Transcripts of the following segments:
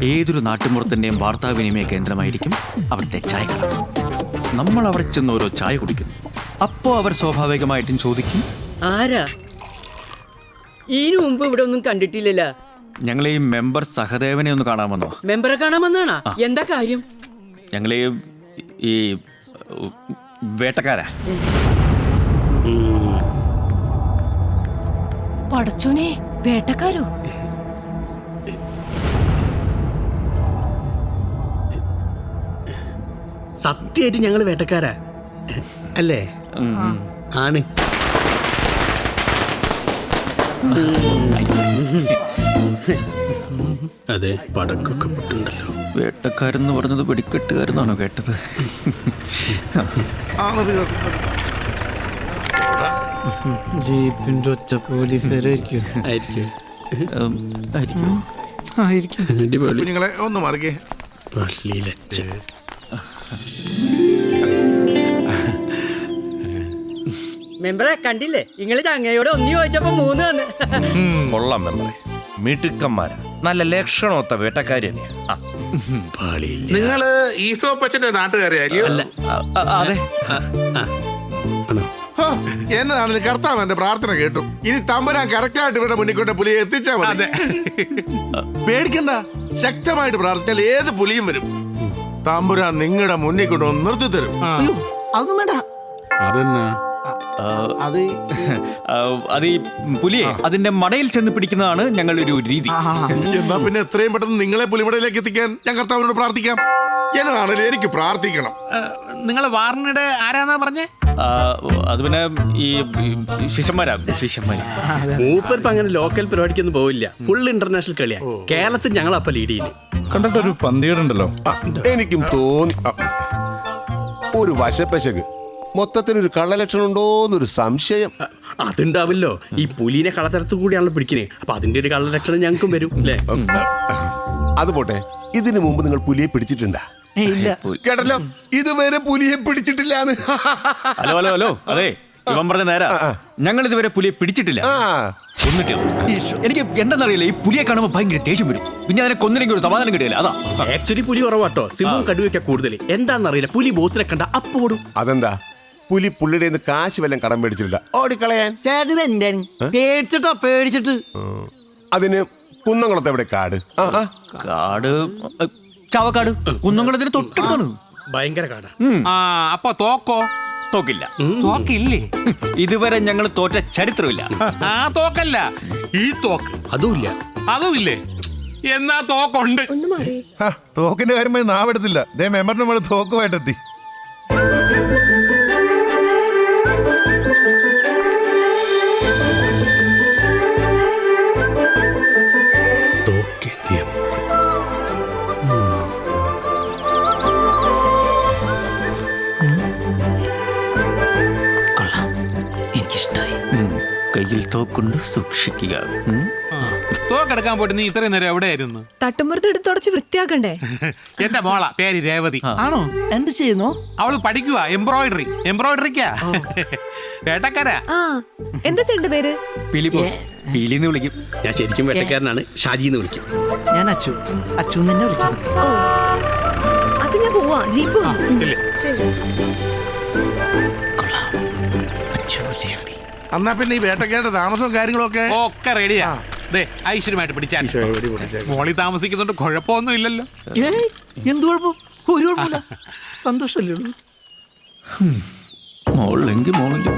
ഏതൊരു നാട്ടുമ്പുറത്തിൻ്റെയും വാർത്താവിനിമയ കേന്ദ്രമായിരിക്കും അവിടുത്തെ ചായക്കട. നമ്മൾ അവിടെ ചെന്ന് ഓരോ ചായ കുടിക്കുന്നു. അപ്പോൾ അവർ സ്വാഭാവികമായിട്ടും ചോദിക്കും, ആരാ? ഇതിനു മുമ്പ് ഇവിടെ ഒന്നും കണ്ടിട്ടില്ലല്ലോ. ഞങ്ങൾ ഈ മെമ്പർ സഹദേവനെ ഒന്ന് കാണാമെന്നോ? മെമ്പറെ കാണാമെന്നാണോ? എന്താ കാര്യം? ഞങ്ങൾ ഈ വേട്ടക്കാരാ. പടച്ചോനെ, വേട്ടക്കാരോ? സത്യമായിട്ട് ഞങ്ങൾ വേട്ടക്കാരാ അല്ലേ? ആണ്. അതെ, പടക്കൊക്കെ പൊട്ടുണ്ടല്ലോ. വേട്ടക്കാരെന്ന് പറഞ്ഞത് വെടിക്കെട്ടുകാരെന്നാണോ കേട്ടത്? ജീപ്പിന്റെ ഒച്ച പോലീസുകാരായിരിക്കും. നിങ്ങളെ ഒന്ന് മാറിക്കേ. പള്ളിയിലച്ഛൻ. മെമ്പറെ കണ്ടില്ലേ? നിങ്ങള് ചങ്ങയോടെ ഒന്ന് ചോദിച്ചപ്പോ 3 വന്ന്. കൊള്ളാം മെമ്പറെ, മിടുക്കന്മാരാ. നല്ല ലക്ഷണമൊത്ത വേട്ടക്കാരി തന്നെയാ. നിങ്ങള് ഈസോപ്പച്ചന്റെ നാട്ടുകാരെയല്ലോ? അതെ. എന്നതാണെങ്കിലും കർത്താവ് എന്റെ പ്രാർത്ഥന കേട്ടു. ഇനി തമ്പുരാൻ കറക്റ്റായിട്ട് ഇവിടെ മുന്നിൽ കൊണ്ട് പുലിയെ എത്തിച്ചാ മതി. പേടിക്കണ്ട, ശക്തമായിട്ട് പ്രാർത്ഥിച്ചാൽ ഏത് പുലിയും വരും. തമ്പുരാൻ നിങ്ങളുടെ മുന്നിൽ കൊണ്ട് ഒന്ന് നിർത്തി തരും. അതൊന്നും വേണ്ട. അതെന്നാ? അത് ഈ പുലിയെ അതിന്റെ മടയിൽ ചെന്ന് പിടിക്കുന്നതാണ് ഞങ്ങളുടെ ഒരു രീതി. എന്നാ പിന്നെ എത്രയും പെട്ടെന്ന് നിങ്ങളെ പുലിമടയിലേക്ക് എത്തിക്കാൻ ഞാൻ കർത്താവിനോട് പ്രാർത്ഥിക്കാം. എന്നതാണല്ലോ എനിക്ക് പ്രാർത്ഥിക്കണം. നിങ്ങൾ വാർണിയുടെ ആരാന്നാ പറഞ്ഞേ? അത് പിന്നെ ഈ ശിഷ്യന്മാരാ. മൂപ്പരിപ്പ അങ്ങനെ ലോക്കൽ പരിപാടിക്കൊന്നും പോവില്ല. ഫുൾ ഇന്റർനാഷണൽ കളിയാ. കേരളത്തിൽ ഞങ്ങൾ അപ്പൊ ലീഡ് ചെയ്യുന്നു. കണ്ടിട്ടൊരു പന്തികേടുണ്ടല്ലോ. എനിക്കും തോന്നി ഒരു വശപ്പശക്. മൊത്തത്തിലൊരു കള്ളലക്ഷണം ഉണ്ടോന്നൊരു സംശയം. അതുണ്ടാവില്ലോ. ഈ പുലിനെ കളത്തരത്ത് കൂടിയാണല്ലോ പിടിക്കണേ. അപ്പൊ അതിന്റെ ഒരു കള്ളലക്ഷണം ഞങ്ങൾക്കും വരും അല്ലേ? അത് പോട്ടെ, ഇതിനു മുമ്പ് നിങ്ങൾ പുലിയെ പിടിച്ചിട്ടുണ്ടാ? കേട്ടല്ലോ, ഇതുവരെ പുലിയെ പിടിച്ചിട്ടില്ലാന്ന്. ഹലോ അതെ, ഇവൻ പറഞ്ഞ നേരാ. ഞങ്ങൾ ഇതുവരെ പുലിയെ പിടിച്ചിട്ടില്ല. എനിക്ക് എന്താണെന്നറിയില്ല, ഈ പുലിയെ കാണുമ്പോൾ ഭയങ്കര ദേഷ്യം വരും. പിന്നെ അതിനെ കൊന്നില്ലെങ്കിൽ ഒരു സമാധാനം കിട്ടില്ല. അതാ ആക്ച്വലി പുലി കുറവാട്ടോ. സിംഹവും കടുവയൊക്കെ കൂടുതൽ. എന്താണെന്നറിയില്ല, പുലി ബോസിനെ കണ്ട അപ്പോടും. അതെന്താ? പുലി പുള്ളിയുടെ കാശ് വല്ലതും കടം മേടിച്ചിട്ടില്ല, ഓടിക്കളയാൻ. പേടിച്ചിട്ട്. അതിന് കുന്നംകുളത്ത് എവിടെ കാട്? കാട് ചാവക്കാട്. കുന്നംകുളത്തിന് തൊട്ടടുത്താണ്. ഭയങ്കര കാടാ. അപ്പൊ തോക്കില്ല. തോക്കില്ലേ? ഇതുവരെ ഞങ്ങൾ തോറ്റ ചരിത്രമില്ല. ആ തോക്കല്ല, ഈ തോക്ക്. അതുമില്ലേ? എന്നാ തോക്കുണ്ട്. തോക്കിന്റെ കാര്യം നാവെടുത്തില്ല. മെമ്പറിന് നമ്മൾ തോക്കുമായിട്ടെത്തി. കയ്യിൽ തോക്കുണ്ട്, സൂക്ഷിക്കുക. തോക്കെടുക്കാൻ പോയിട്ട് നീ ഇത്രയും നേരം എവിടെയായിരുന്നു? തട്ടുമ്പുറത്ത് എടുത്ത് തുടച്ച് വൃത്തിയാക്കണ്ടേ? എന്റെ മോള പേര് രേവതി. ആണോ? എന്ത് ചെയ്യുന്നു? അവള് പഠിക്കുക എംബ്രോയിഡറിക്കാ. വേട്ടക്കാരാ. എന്താ ചേട്ടന്റെ പേര്? പീലിന്ന് വിളിക്കും. ഞാൻ ശരിക്കും വേട്ടക്കാരനാണ്. ഷാജിന്ന് വിളിക്കും. ഞാൻ അച്ചു തന്നെ വിളിച്ചാൽ മതി. അത് ഞാൻ പോവാ. ജീപ്പ് എന്നാ പിന്നെ ഈ വേട്ടക്കാരുടെ താമസവും കാര്യങ്ങളൊക്കെ ഒക്കെ റെഡിയാ. ഐശ്വര്യമായിട്ട് പിടിച്ചാൽ മോളി താമസിക്കുന്നുണ്ട്, കുഴപ്പമൊന്നും ഇല്ലല്ലോ. എന്ത് കുഴപ്പം? ഒരു കുഴപ്പമില്ല, സന്തോഷമല്ലേ ഉള്ളൂ. മോളിലെങ്കിൽ മോളില്.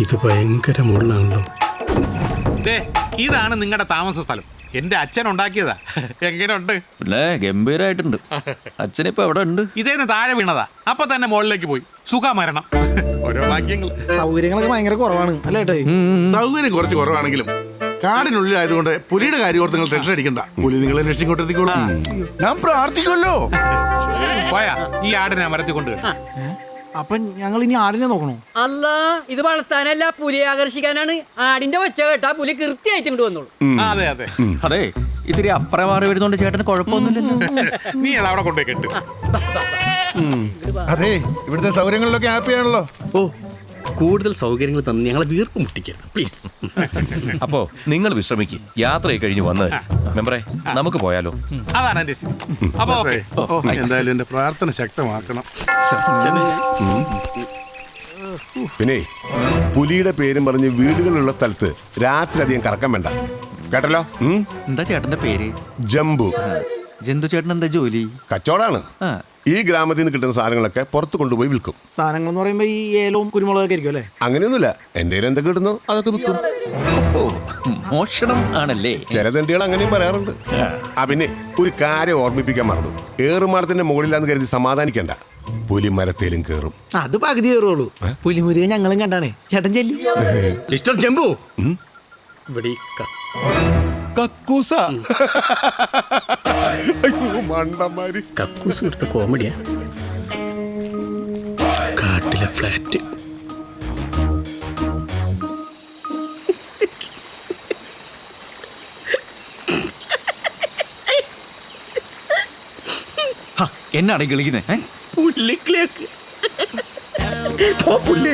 ഇത് ഭയങ്കര മുള്ളാണല്ലോ. ഇതാണ് നിങ്ങളുടെ താമസ സ്ഥലം. എന്റെ അച്ഛൻ ഉണ്ടാക്കിയതാ. എങ്ങനെയുണ്ട്? പിന്നെ ഗംഭീരായിട്ടുണ്ട്. അച്ഛനിപ്പോ എവിടെ ഉണ്ട്? ഇതേന്ന് താഴെ വീണതാ. അപ്പൊ തന്നെ മുകളിലേക്ക് പോയി. സുഖമരണം. ഓരോ ഭാഗ്യങ്ങൾ. സൗകര്യങ്ങളൊക്കെ ഭയങ്കര കുറവാണ് അല്ലേട്ടെ? സൗകര്യം കുറച്ച് കുറവാണെങ്കിലും കാടിനുള്ളിലായതുകൊണ്ട് പുലിയുടെ കാര്യം ഓർത്ത് നിങ്ങൾ ടെൻഷൻ അടിക്കണ്ട. പുലി നിങ്ങളെ രക്ഷിക്കൊണ്ടെത്തിക്കോളൂ. ഞാൻ പ്രാർത്ഥിക്കുമല്ലോ. പോയാ ഈ ആടിനെ മരത്തിൽ കൊണ്ട്. അപ്പൊ ഞങ്ങൾ ഇനി ആടിനെ നോക്കണോ? അല്ല, ഇത് വളർത്താനല്ല, പുലിയെ ആകർഷിക്കാനാണ്. ആടിന്റെ ഒച്ച കേട്ടാ പുലി കൃത്യമായിട്ട് ഇങ്ങോട്ട് വന്നോളൂ. അതെ ഇത്തിരി അപ്പുറം മാറി വരുന്നോണ്ട് ചേട്ടന് കുഴപ്പമൊന്നുമില്ലല്ലോ. നീ അത് അവിടെ കൊണ്ടേ കെട്ട്. അതെ, ഇവിടുത്തെ സൗകര്യങ്ങളിലൊക്കെ ഹാപ്പി ആണല്ലോ. ഓ, കൂടുതൽ സൗകര്യങ്ങൾ തന്ന് ഞങ്ങളെ വീർപ്പ് മുട്ടിക്കരുത് പ്ലീസ്. അപ്പോ നിങ്ങൾ വിശ്രമിക്കും. യാത്രയെ കഴിഞ്ഞ് വന്നത് മെമ്പറെ, നമുക്ക് പോയാലോ? അതാണ് എന്റെ ശരി. അപ്പൊ ഓക്കെ. എന്തായാലും എന്റെ പ്രാർത്ഥന ശക്തമാക്കണം. പിന്നെ പുലിയുടെ പേരും പറഞ്ഞ് വീടുകളുള്ള സ്ഥലത്ത് രാത്രി അധികം കറക്കം വേണ്ട, കേട്ടല്ലോ? എന്താ ചേട്ടന്റെ പേര്? ജംബു. ജന്തു ചേട്ടൻ എന്താ ജോലി? കച്ചവടാണ്. ഈ ഗ്രാമത്തിൽ നിന്ന് കിട്ടുന്ന സാധനങ്ങളൊക്കെ പുറത്ത് കൊണ്ടുപോയി വിൽക്കും. സാധനങ്ങൾ എന്ന് പറയുമ്പോ ഈ ഏലവും കുരുമുളകൊക്കെ ആയിരിക്കും അല്ലേ? അങ്ങനെയൊന്നുമില്ല, എന്റെ കയ്യിൽ എന്തൊക്കെ കിട്ടുന്നു അതൊക്കെ വിൽക്കും. മോഷണം ആണല്ലേ? ചില തണ്ടികൾ അങ്ങനെയും പറയാറുണ്ട്. പിന്നെ ഒരു കാര്യം ഓർമ്മിപ്പിക്കാൻ മറന്നു. ഏറുമാടത്തിന്റെ മുകളിലാന്ന് കരുതി സമാധാനിക്കണ്ട, പുലി മരത്തേലും കേറും. അത് പകുതി കയറുള്ളൂ. പുലിമുരുകൻ ഞങ്ങളും കണ്ടാണേ. ചേട്ടൻ ചെല്ലി. മിസ്റ്റർ ജംബു, ഇവിടെ ഈ കക്കൂസ. അയ്യോ, മണ്ടന്മാര്. കക്കൂസ് കൊടുത്ത കോമഡിയാ. കാട്ടിലെ ഫ്ലാറ്റ്. എന്നാണ് കളിക്കുന്നത്? പുല്ലിക്കിളിയൊക്കെ പുല്ലേ.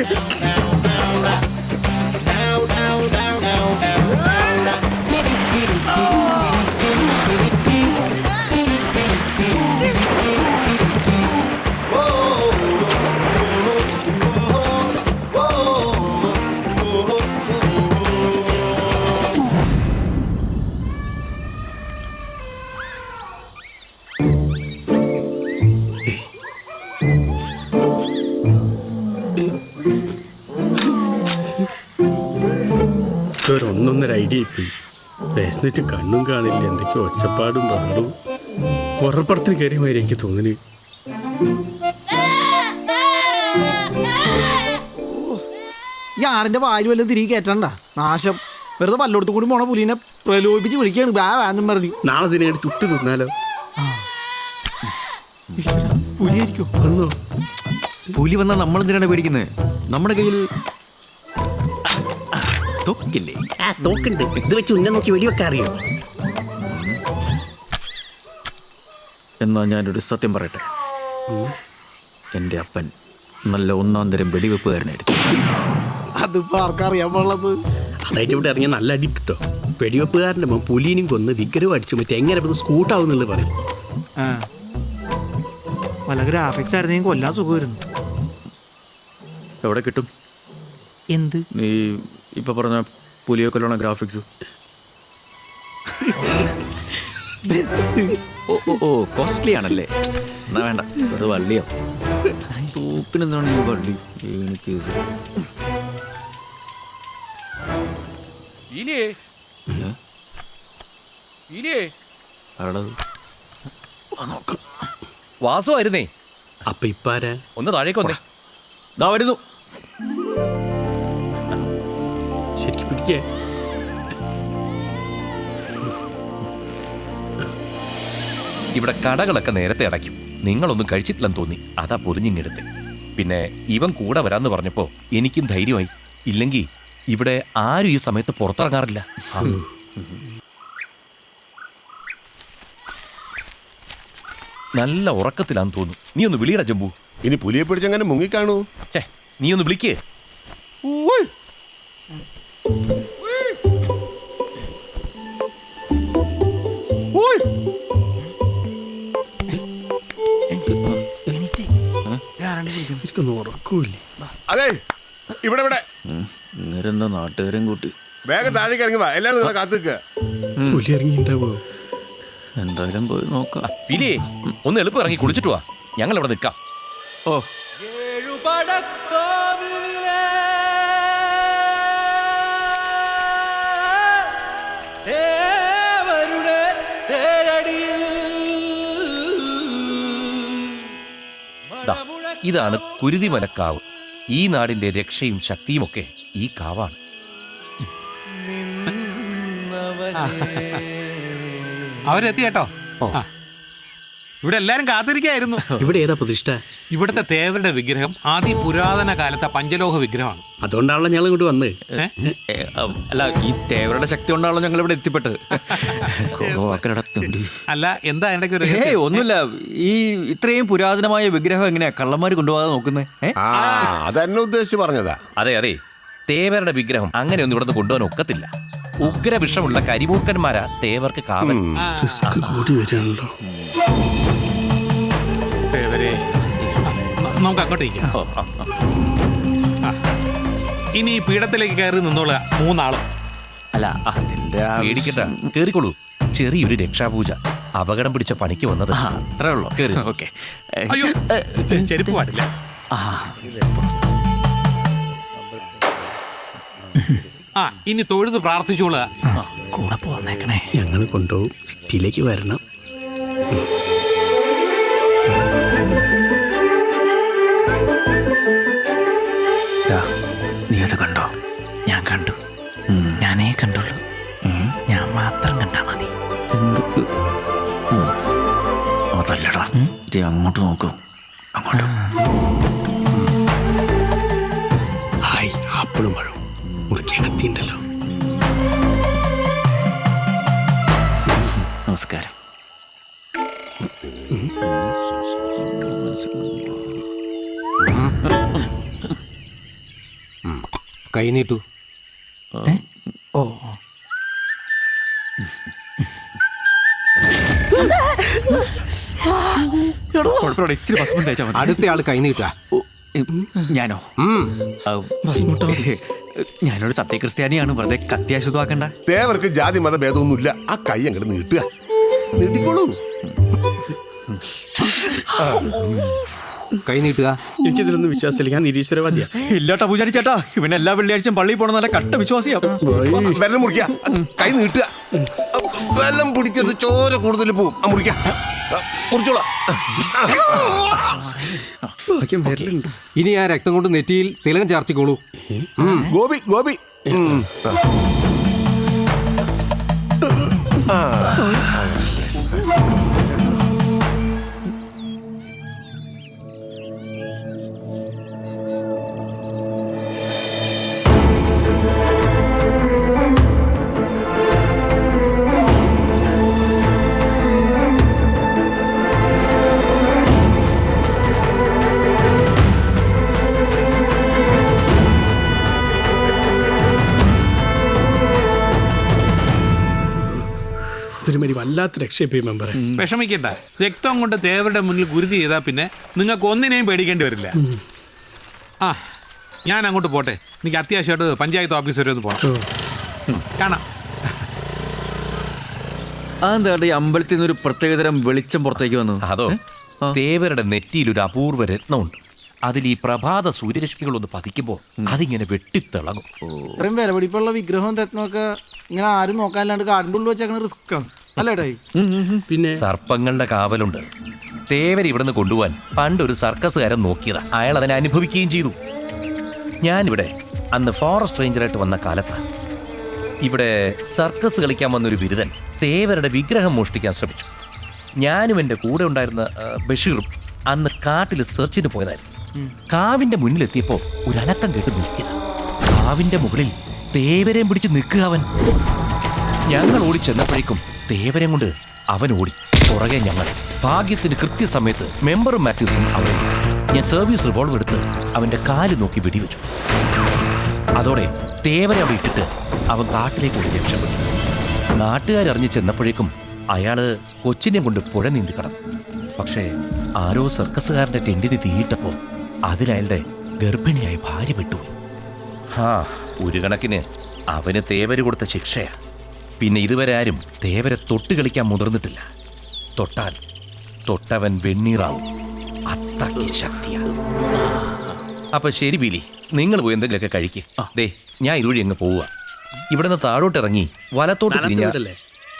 ഒന്നൊന്നര ഐഡിയ ഇപ്പം വിശന്നിട്ട് കണ്ണും കാണില്ല, എന്തൊക്കെയോ ഒച്ചപ്പാടും പാടും. ഉറപ്പടത്തിന് കയറിയമാതിരി എനിക്ക് തോന്നുന്നു. ഈ ആടിന്റെ വായിൽ വല്ലതും തിരികെ കയറ്റണ്ട. നാശം. വെറുതെ പല്ലോടത്തും കൂടി പോണ പുലിനെ പ്രലോഭിപ്പിച്ച് വിളിക്കുകയാണ്. വാന്നും പറഞ്ഞു. നാളെ ദിനേട് ചുട്ട് തിന്നാലോ? പുലിയായിരിക്കും. വന്നോ? പുലി വന്നാൽ നമ്മൾ എന്തിനാണ് പേടിക്കുന്നത്? നമ്മുടെ കയ്യിൽ തോക്കില്ലേ? തോക്കുണ്ട്. ഇത് വെച്ച് ഉന്നം നോക്കി വെടിവെക്കാൻ അറിയോ? എന്നാ ഞാനൊരു സത്യം പറയട്ടെ. എൻ്റെ അപ്പൻ നല്ല ഒന്നാം തരം വെടിവെപ്പുകാരനായിരുന്നു. അതിപ്പോ ആർക്കറിയാൻ പാടുള്ളത്? അതായിട്ട് ഇവിടെ ഇറങ്ങിയ നല്ല അടി കിട്ടോ. വെടിവെപ്പുകാരൻ്റെ പുലിനും കൊന്ന് വിഗ്രഹം അടിച്ചു മറ്റേ എങ്ങനെ സ്കൂട്ടാവുന്നുള്ളത് പറയും. വല്ല ഗ്രാഫിക്സ് ആയിരുന്നെങ്കിൽ കൊല്ലാൻ സുഖമായിരുന്നു. എവിടെ കിട്ടും? എന്ത്? നീ ഇപ്പൊ പറഞ്ഞ പുലിയെ കൊല്ലണ ഗ്രാഫിക്സ്? ഓ കോസ്റ്റ്ലി ആണല്ലേ? എന്നാ വേണ്ട, അത് വള്ളിയോ? തൂപ്പിനെന്താണ് ഈ വള്ളി? എനിക്ക് വാസു ആയിരുന്നേ. അപ്പൊ ഇപ്പാരാ? ഒന്ന് താഴേക്ക് വന്നേ. ദാ വരുന്നു. ശരിക്കും പിടിക്കേ. ഇവിടെ കടകളൊക്കെ നേരത്തെ അടയ്ക്കും. നിങ്ങളൊന്നും കഴിച്ചിട്ടില്ലെന്ന് തോന്നി, അതാ പൊതിഞ്ഞിങ്ങെടുത്ത്. പിന്നെ ഇവൻ കൂടെ വരാന്ന് പറഞ്ഞപ്പോ എനിക്കും ധൈര്യമായി. ഇല്ലെങ്കിൽ ഇവിടെ ആരും ഈ സമയത്ത് പുറത്തിറങ്ങാറില്ല. നല്ല ഉറക്കത്തിലാന്ന് തോന്നുന്നു. നീ ഒന്ന് വിളിയടാ ജംബു. ഇനി പുലിയെ പിടിച്ചങ്ങനെ മുങ്ങിക്കാണൂ. ഛേ, നീ ഒന്ന് വിളിക്കേ. അതെ, ഇവിടെ ഇവിടെ ഇങ്ങനെന്താ നാട്ടുകാരും കൂട്ടി വേഗം താഴേക്ക് ഇറങ്ങി വാ. എല്ലാരും നിങ്ങളെ കാത്തു നിൽക്കുക. പുലി ഇറങ്ങിണ്ടാവോ? എന്തായാലും പോയി നോക്കാം. പിലേ, ഒന്ന് എളുപ്പം ഇറങ്ങി കുളിച്ചിട്ട് വാ. ഞങ്ങൾ ഇവിടെ നിൽക്കാം. ഓ ഇതാണ് കുരുതിമലക്കാവ്. ഈ നാടിന്റെ രക്ഷയും ശക്തിയുമൊക്കെ ഈ കാവാണ്. അവരെത്തി കേട്ടോ. ഇവിടെ എല്ലാരും കാത്തിരിക്കായിരുന്നു. ഇവിടെ ഏതാ പ്രതിഷ്ഠ? ഇവിടുത്തെ തേവരുടെ വിഗ്രഹം പുരാതന കാലത്തെ പഞ്ചലോഹ വിഗ്രഹമാണ്. അതുകൊണ്ടാണല്ലോ ഞങ്ങൾ ഇങ്ങോട്ട് വന്നത്. അല്ല, ഈ തേവരുടെ ശക്തി കൊണ്ടാണല്ലോ ഞങ്ങൾ ഇവിടെ എത്തിപ്പെട്ടത്. അല്ല, എന്താ അതിന്റെ ഒരു ഒന്നുമില്ല. ഈ ഇത്രയും പുരാതനമായ വിഗ്രഹം എങ്ങനെയാ കള്ളന്മാർ കൊണ്ടുപോകാതെ നോക്കുന്നത്? അതെന്നെ ഉദ്ദേശിച്ച് പറഞ്ഞതാ. അതെ അതെ, തേവരുടെ വിഗ്രഹം അങ്ങനെയൊന്നും ഇവിടുന്ന് കൊണ്ടുപോകാൻ ഒക്കത്തില്ല. ഉഗ്ര വിഷമുള്ള കരിമൂർക്കന്മാരാ തേവർക്ക് കാവൽ. കൂടി വരികയാണല്ലോ. തേവരെ, നമുക്ക് അങ്ങോട്ടേക്ക്. ഇനി ഈ പീഠത്തിലേക്ക് കയറി നിന്നോളുക 3 ആളും. അല്ല, അതിന്റെ പേടിക്കട്ട, കേറിക്കോളൂ. ചെറിയൊരു രക്ഷാപൂജ. അപകടം പിടിച്ച പണിക്ക് വന്നത്. അത്രേ ഉള്ളൂ. ഓക്കെ. അയ്യോ, ചെരുപ്പ് പാടില്ല. ഇനി തൊഴുത് പ്രാർത്ഥിച്ചോളുക. കൂടെ പോന്നേക്കണേ. ഞങ്ങൾ കൊണ്ടുപോകും. സിറ്റിയിലേക്ക് വരണം. നീ അത് കണ്ടോ? ഞാൻ കണ്ടു. ഞാനേ കണ്ടുള്ളൂ. ഞാൻ മാത്രം കണ്ടാ മതി. അതല്ലടാ, അങ്ങോട്ട് നോക്കൂ. അങ്ങോട്ട്. ഹായ്, ആപ്പിളും പഴവും മുറിക്കാൻ കത്തിയുണ്ടല്ലോ. നമസ്കാരം. കൈ നീട്ടു. ഓ, ഇത്തിരി ഭസ്മം തേച്ചാ മതി. അടുത്ത ആള് കൈ നീട്ടാ. ഞാനോ? ഞാനൊരു സത്യക്രിസ്ത്യാനിയാണ്. വെറുതെ കത്യാശുദ്ധമാക്കണ്ട. തേവർക്ക് ജാതി മത ഭേദമൊന്നുമില്ല. ആ കൈ അങ്ങോട്ട് നീട്ടുക. നീട്ടിക്കോളൂ. കൈ നീട്ടുക. എനിക്കിതിലൊന്നും വിശ്വാസമില്ല. ഞാൻ നിരീശ്വരവാദിയാ. ഇല്ലാട്ടാ പൂജാരി ചേട്ടാ, ഇവൻ എല്ലാ വെള്ളിയാഴ്ചയും പള്ളിയിൽ പോണ നല്ല കട്ട വിശ്വാസിയാ. വെള്ളം മുറിക്കുക. കൈ നീട്ടുക. വെള്ളം പിടിക്കരുത്, ചോര കൂടുതൽ പോവും. മുറിക്കുക. മുറിച്ചോളാം. ഇനി ആ രക്തം കൊണ്ട് നെറ്റിയിൽ തിലകം ചാർത്തിക്കോളൂ. ഗോപി ഗോപി. തിരുമേനി വല്ലാത്ത രക്ഷയിപ്പോയി മെമ്പറെ. വിഷമിക്കണ്ട. രക്തം കൊണ്ട് തേവരുടെ മുന്നിൽ ഗുരുതി ചെയ്താൽ പിന്നെ നിങ്ങൾക്ക് ഒന്നിനെയും പേടിക്കേണ്ടി വരില്ല. ഞാൻ അങ്ങോട്ട് പോട്ടെ. എനിക്ക് അത്യാവശ്യമായിട്ട് പഞ്ചായത്ത് ഓഫീസ് വരെ ഒന്ന് പോകണം. കാണാം. അതെന്താ ഈ അമ്പലത്തിൽ നിന്നൊരു പ്രത്യേകതരം വെളിച്ചം പുറത്തേക്ക് വന്നു? അതോ, തേവരുടെ നെറ്റിയിൽ ഒരു അപൂർവ രത്നമുണ്ട്. അതിൽ ഈ പ്രഭാത സൂര്യരശ്മികളൊന്ന് പതിക്കുമ്പോൾ അതിങ്ങനെ വെട്ടിത്തിളങ്ങും. ഇത്രയും വിലപിടിപ്പുള്ള വിഗ്രഹവും രത്നമൊക്കെ ഇങ്ങനെ ആരും നോക്കാനില്ലാണ്ട് കാടിൻ്റെ ഉള്ളിൽ വെച്ചേക്കണ റിസ്ക് ആണ് അല്ലേട്ടായി? പിന്നെ സർപ്പങ്ങളുടെ കാവലുണ്ട്. തേവരെ ഇവിടുന്ന് കൊണ്ടുപോകാൻ പണ്ടൊരു സർക്കസുകാരൻ നോക്കിയതാ. അയാൾ അതിനെ അനുഭവിക്കുകയും ചെയ്തു. ഞാനിവിടെ അന്ന് ഫോറസ്റ്റ് റേഞ്ചറായിട്ട് വന്ന കാലത്താണ് ഇവിടെ സർക്കസ് കളിക്കാൻ വന്നൊരു ബിരുദൻ തേവരുടെ വിഗ്രഹം മോഷ്ടിക്കാൻ ശ്രമിച്ചു. ഞാനും എൻ്റെ കൂടെ ഉണ്ടായിരുന്ന ബഷീറും അന്ന് കാട്ടിൽ സെർച്ചിന് പോയതായിരുന്നു. കാവിന്റെ മുന്നിലെത്തിയപ്പോ ഒരു അനക്കം കേട്ട് നിൽക്കുക. കാവിന്റെ മുകളിൽ തേവരെയും പിടിച്ച് നിൽക്കുക അവൻ. ഞങ്ങൾ ഓടി ചെന്നപ്പോഴേക്കും തേവരം കൊണ്ട് അവൻ ഓടി. പുറകെ ഞങ്ങൾ. ഭാഗ്യത്തിന് കൃത്യസമയത്ത് മെമ്പറും മാത്യൂസും അവിടെ. ഞാൻ സർവീസ് റിവോൾവർ എടുത്ത് അവന്റെ കാല് നോക്കി വെടിവെച്ചു. അതോടെ തേവരെ അവിടെ ഇട്ടിട്ട് അവൻ കാട്ടിലേക്ക് ഓടി രക്ഷപ്പെട്ടു. നാട്ടുകാരറിഞ്ഞ് ചെന്നപ്പോഴേക്കും അയാള് കൊച്ചിനെ കൊണ്ട് പുഴ നീന്തി കടന്നു. പക്ഷേ ആരോ സർക്കസുകാരന്റെ ടെന്റിന് തീയിട്ടപ്പോ അതിലയാളുടെ ഗർഭിണിയായി ഭാര്യ പെട്ടുപോയി. ഒരു കണക്കിന് അവന് തേവര് കൊടുത്ത ശിക്ഷയാ. പിന്നെ ഇതുവരെ ആരും തേവരെ തൊട്ട് കളിക്കാൻ മുതിർന്നിട്ടില്ല. തൊട്ടവൻ വെണ്ണീറാവും. അത്രയ്ക്ക് ശക്തിയാ. അപ്പൊ ശരി ബീലി, നിങ്ങൾ പോയി എന്തെങ്കിലുമൊക്കെ കഴിക്ക്. ദേ, ഞാൻ ഇതുവഴി അങ്ങ് പോവുക. ഇവിടുന്ന് താഴോട്ടിറങ്ങി വലത്തോട്ട് തിരിഞ്ഞാലേ.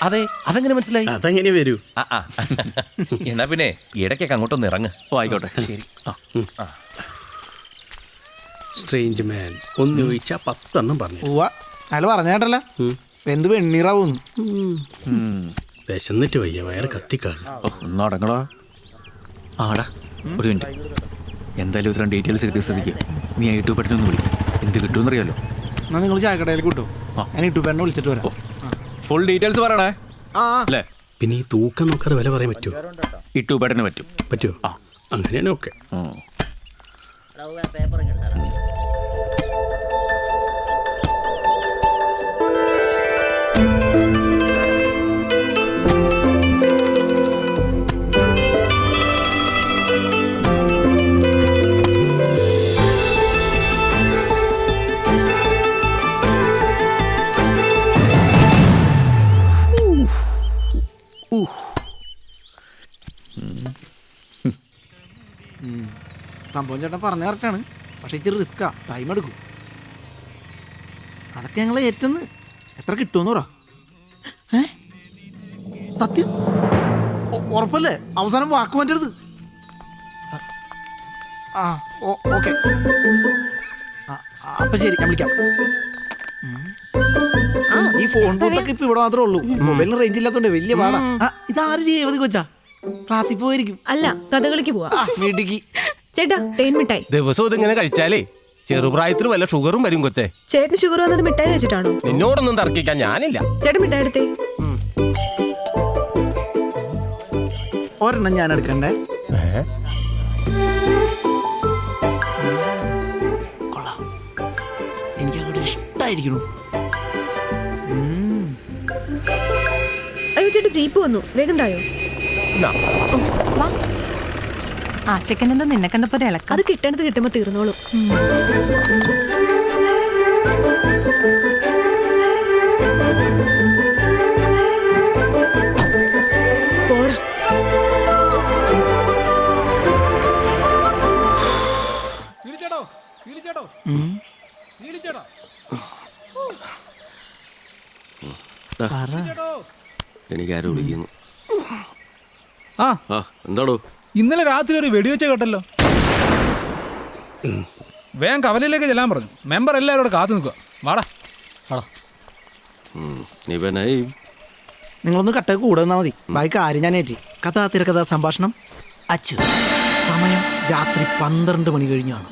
അതെ, അതെങ്ങനെ മനസ്സിലായി? അതെങ്ങനെ വരൂ? എന്നാ പിന്നെ ഇടയ്ക്കൊക്കെ അങ്ങോട്ടൊന്ന് ഇറങ്ങ്. ആയിക്കോട്ടെ. ശരി. സ്ട്രേഞ്ച് മാൻ ഒന്ന് ചോദിച്ചാ 10 പറഞ്ഞു. അയാൾ പറഞ്ഞേട്ടല്ല എന്ത് വെണ്ണീറാവൂന്ന്. വിശന്നിട്ട് വയ്യ, വയറ് കത്തിക്കാണ്. ഒന്നടങ്ങടാ. ആടാ ഒരു മിനിറ്റ്, എന്തായാലും ഇത്രയും ഡീറ്റെയിൽസ് കിട്ടിയ സ്ഥിതിക്ക് നീ ആ യൂട്യൂബ് പെട്ടെന്ന് വിളിക്കും. എന്ത് കിട്ടുമെന്നറിയാലോ. എന്നാ നിങ്ങൾ ചായക്കടയിൽ കിട്ടും, ഞാൻ യൂട്യൂബ് വിളിച്ചിട്ട് വരാം. ഫുൾ ഡീറ്റെയിൽസ് പറയണേ അല്ലേ? പിന്നെ ഈ തൂക്കം നോക്കാതെ വില പറയാൻ പറ്റുമോ? യൂട്യൂബ് പെട്ടെന്ന് പറ്റുമോ? ആ അങ്ങനെയാണ്. ഓക്കെ. സംഭവം ചേട്ടൻ പറഞ്ഞ കറക്റ്റാണ്, പക്ഷെ ഇച്ചിരി റിസ്ക്കാ, ടൈം എടുക്കും. അതൊക്കെ ഞങ്ങൾ ഏറ്റെന്ന്. എത്ര കിട്ടുമെന്ന് പറ. സത്യം ഉറപ്പല്ലേ? അവസാനം വാക്ക് മാറ്റരുത്. ആ ഓക്കെ, അപ്പൊ ശരി, ഞാൻ വിളിക്കാം. ഈ ഫോൺ ബൂത്തൊക്കെ ഇപ്പൊ ഇവിടെ മാത്രമേ ഉള്ളൂ. മൊബൈലിന് റേഞ്ച് ഇല്ലാത്തോണ്ട് വലിയ പാടാ. ഇതാരും രേവതി കൊച്ചാ, ക്ലാസ്സിൽ പോയിരിക്കും. അല്ല, കഥകളിക്ക് പോവാ. വീട്ടിക്ക് ചേട്ടാ തേൻ മിഠായി. ദിവസവും ഇതിങ്ങനെ കഴിച്ചാലേ ചെറുപ്രായത്തിൽ വല്ല ഷുഗറും വരും കൊച്ചേ. ചേട്ടന് ഷുഗർ വന്നത് മിഠായി വെച്ചിട്ടാണോ? നിന്നോടൊന്നും തർക്കിക്കാൻ ഞാനില്ല. ചേട്ടൻ മിഠായി എടുത്തേ. ഒരെണ്ണം ഞാൻ എടുക്കണ്ടേ? കൊള്ളാം, എനിക്കങ്ങോട്ട് ഇഷ്ടായിരിക്കണു. അയ്യോ ചേട്ടാ, ജീപ്പ് വന്നു, വേഗം തായോ. ആ ചെക്കനെന്താ നിന്നെ കണ്ടപ്പോ ഇളക്കം? അത് കിട്ടേണ്ടത് കിട്ടുമ്പോ തീർന്നോളൂ. പോടാ. എനിക്കാരും വിളിക്കുന്നു. എന്താടോ? ഇന്നലെ രാത്രി ഒരു വെടിവെച്ച കേട്ടല്ലോ. വേഗം കവലയിലേക്ക് ചെല്ലാൻ പറഞ്ഞു. മെമ്പർ എല്ലാവരും ഇവിടെ കാത്തു നിൽക്കുക. വാടാ. നിങ്ങളൊന്ന് കട്ട കൂടെ നിന്നാ മതി. ബാക്കി കാര്യം ഞാൻ ഏറ്റി. കഥാ തിരക്കഥാ സംഭാഷണം അച്ചു. സമയം രാത്രി 12 മണി കഴിഞ്ഞാണ്.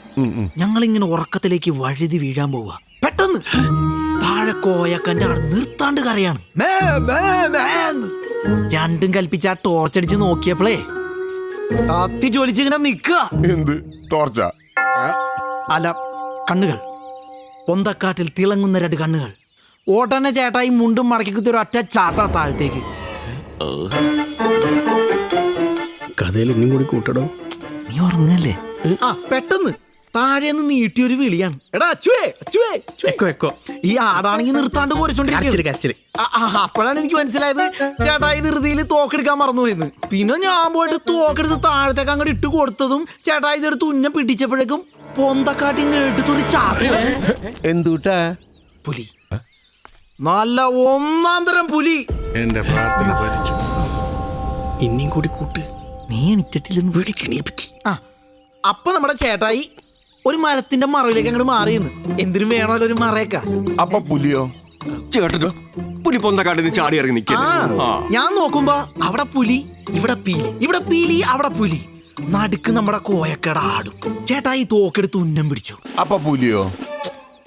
ഞങ്ങളിങ്ങനെ ഉറക്കത്തിലേക്ക് വഴുതി വീഴാൻ പോവുക. പെട്ടെന്ന് താഴെ കോയക്കൻ്റെ നിർത്താണ്ട് കരയാണ്. രണ്ടും കൽപ്പിച്ച ആ ടോർച്ചടിച്ച് നോക്കിയപ്പോഴേ കത്തി ജോലിച്ച് ഇങ്ങനെ നിൽക്കുക. എന്ത് ടോർച്ച? അല്ല, കണ്ണുകൾ. പൊന്തക്കാട്ടിൽ തിളങ്ങുന്ന 2 കണ്ണുകൾ. ഓട്ടന്നെ ചേട്ടായി മുണ്ടും മടക്കി കുത്തി ഒരു ഒറ്റ ചാട്ടാ താഴത്തേക്ക്. കഥയിൽ ഇന്നും കൂടി കൂട്ടടോ. നീ ഉറങ്ങല്ലേ? പെട്ടെന്ന് താഴേന്ന് നീട്ടിയൊരു വിളിയാണ്. എടാ അച്ചുവേ, അച്ചുവേ, എക്കോ. ഈ ആടാണെങ്കിൽ നിർത്താണ്ട് പോരിച്ചോണ്ടിരിക്കും. അപ്പോഴാണ് എനിക്ക് മനസ്സിലായത് ചേട്ടായി ധൃതിയിൽ തോക്കെടുക്കാൻ മറന്നുപോയെന്ന്. പിന്നെ ഞാൻ പോയിട്ട് തോക്കെടുത്ത് താഴത്തേക്ക് അങ്ങോട്ട് ഇട്ട് കൊടുത്തതും ചേട്ടായി ഇതെടുത്ത് ഉന്നം പിടിച്ചപ്പോഴേക്കും പൊന്തക്കാട്ടി എടുത്തൊരു ചാട്ട. എന്തുട്ടാ? പുലി, നല്ല 1-ാം തരം പുലി. എന്റെ പ്രാർത്ഥന ഫലിച്ചു. ഇനിയും കൂടി കൂട്ട്. നീ എണിറ്റില്ലെന്ന് വിളിക്കണീപ്പിക്ക്. അപ്പൊ നമ്മുടെ ചേട്ടായി ഒരു മരത്തിന്റെ മറവിലേക്ക് അങ്ങോട്ട് മാറിയെന്ന്. എന്തിനും വേണമല്ലോ ഒരു മറയൊക്കെ. അപ്പൊ പുലിയോ? ചേട്ടോ, പുലി പൊന്തക്കാട്ടിന് ചാടി ഇറങ്ങി നിൽക്കുന്നു. ഞാൻ നോക്കുമ്പോ അവിടെ പുലി, ഇവിടെ പീലി, ഇവിടെ പീലി, അവിടെ പുലി. നടുക്ക് നമ്മുടെ കോയക്കട ആടും. ചേട്ടായി തോക്കെടുത്ത് ഉന്നം പിടിച്ചു. അപ്പൊ പുലിയോ?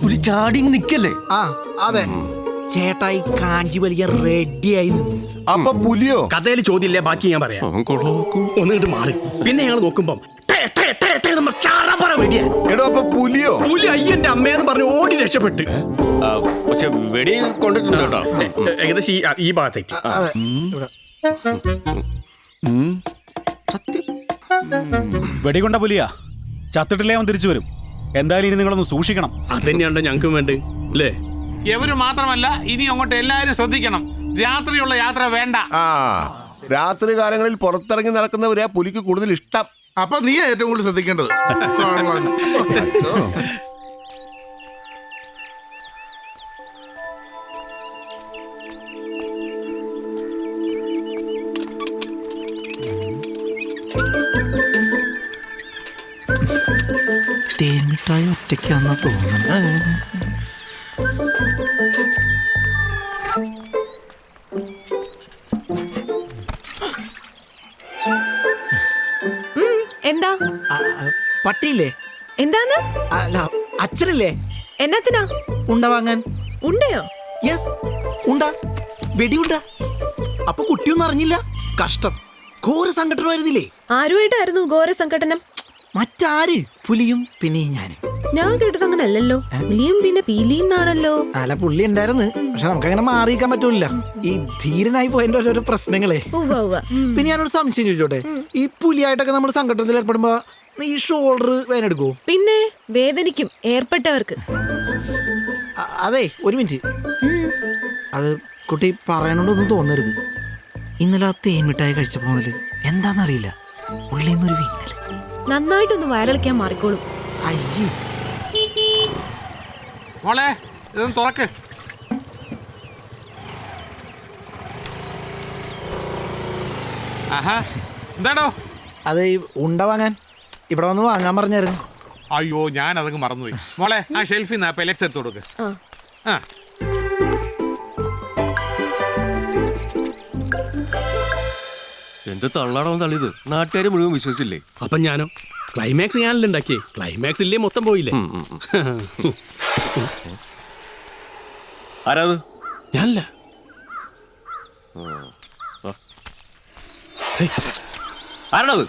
പുലി ചാടി നിക്കല്ലേ? അതെ. ചേട്ടായി കാഞ്ചി വലിയ റെഡിയായി നിന്നു. അപ്പൊ പുലിയോ? കഥയിൽ ചോദ്യമില്ല, ബാക്കി ഞാൻ പറയാം. ഒന്നിട്ട് മാറി. പിന്നെ ഞങ്ങൾ നോക്കുമ്പോ പുലിയോ? പുലി അയ്യന്റെ അമ്മയെന്ന് പറഞ്ഞ് ഓടി രക്ഷപ്പെട്ട്. പക്ഷെ വെടി കൊണ്ടിട്ടുണ്ട് കേട്ടോ. ഏകദേശം ഈ ഭാഗത്തേക്ക്. വെടികൊണ്ട പുലിയാ, ചത്തിട്ടില്ലേ അവൻ തിരിച്ചു വരും. എന്തായാലും ഇനി നിങ്ങളൊന്ന് സൂക്ഷിക്കണം. അതന്നെയാണ്ടോ ഞങ്ങൾക്കും വേണ്ടേ അല്ലേ? എവര് മാത്രമല്ല, ഇനി അങ്ങോട്ട് എല്ലാവരും ശ്രദ്ധിക്കണം. രാത്രിയുള്ള യാത്ര വേണ്ട. രാത്രി കാലങ്ങളിൽ പുറത്തിറങ്ങി നടക്കുന്നവരെ പുലിക്ക് കൂടുതൽ ഇഷ്ടം. അപ്പൊ നീ ഏറ്റവും കൂടുതൽ ശ്രദ്ധിക്കേണ്ടത്. തേൻമിഠായി ഒറ്റയ്ക്കാന്നാ തോന്നുന്നത്. എന്താ? പട്ടിയില്ലേ? എന്താന്ന്? അല്ല, അച്ഛനില്ലേ? എന്നാത്തിനാ? ഉണ്ട വാങ്ങാൻ. ഉണ്ടയോ? യെസ്, ഉണ്ട, വെടിയുണ്ട. അപ്പൊ കുട്ടിയൊന്നും അറിഞ്ഞില്ല. കഷ്ടം. ഘോര സംഘടനമായിരുന്നില്ലേ? ആരുമായിട്ടായിരുന്നു ഘോര സംഘടനം? മറ്റാര്? പുലിയും പിന്നെ ഞാനും. ഞാൻ കേട്ടത് അങ്ങനെ അല്ലല്ലോ. പുലിയും പിന്നെ പീലിയും എന്നാണല്ലോ. അല്ല, പുള്ളി ഉണ്ടായിരുന്നു. പക്ഷെ നമുക്കങ്ങനെ മാറിയിക്കാൻ പറ്റൂല. ഈ ധീരനായി പോയതിന്റെ ഓരോ പ്രശ്നങ്ങളെ. പിന്നെ ഞാനൊരു സംശയം ചോദിച്ചോട്ടെ, ഈ പുലിയായിട്ടൊക്കെ നമ്മൾ സംഘടനത്തിൽ ഏർപ്പെടുമ്പോ ഈ ഷോൾഡർ വേദനെടുക്കോ? പിന്നെ വേദനിക്കും ഏർപ്പെട്ടവർക്ക്. അതെ, ഒരു മിനിറ്റ്. അത് കുട്ടി പറയണോണ്ടൊന്നും തോന്നരുത്. ഇന്നലെ ആ തേൻമിഠായി കഴിച്ചപ്പോ മുതല് എന്താന്നറിയില്ല, ഉള്ളിന്നൊരു വീങ്ങല്. നന്നായിട്ടൊന്ന് വയറിളക്കാൻ മാറിക്കോളും. അയ്യേ. മോളെ ഇതൊന്ന് തുറക്ക്. ആഹാ, എന്താടോ? അത് ഉണ്ട വാങ്ങാൻ ഇവിടെ വന്ന് വാങ്ങാൻ പറഞ്ഞായിരുന്നു. അയ്യോ, ഞാൻ അതങ്ങ് മറന്നുപോയി. മോളെ ആ ഷെൽഫിൽ നിന്ന് പെലറ്റ്സ് എടുത്ത് കൊടുക്ക്. ആ, എന്ത് തള്ളാടോ തള്ളിയത്, നാട്ടുകാർ മുഴുവൻ വിശ്വസിച്ചില്ലേ? അപ്പൊ ഞാനോ? ക്ലൈമാക്സ് ഞാനല്ലേ ഉണ്ടാക്കിയേ. ക്ലൈമാക്സ് ഇല്ലേ മൊത്തം പോയില്ലേ? ആരാത്? ഞാനല്ല. ആരാണത്?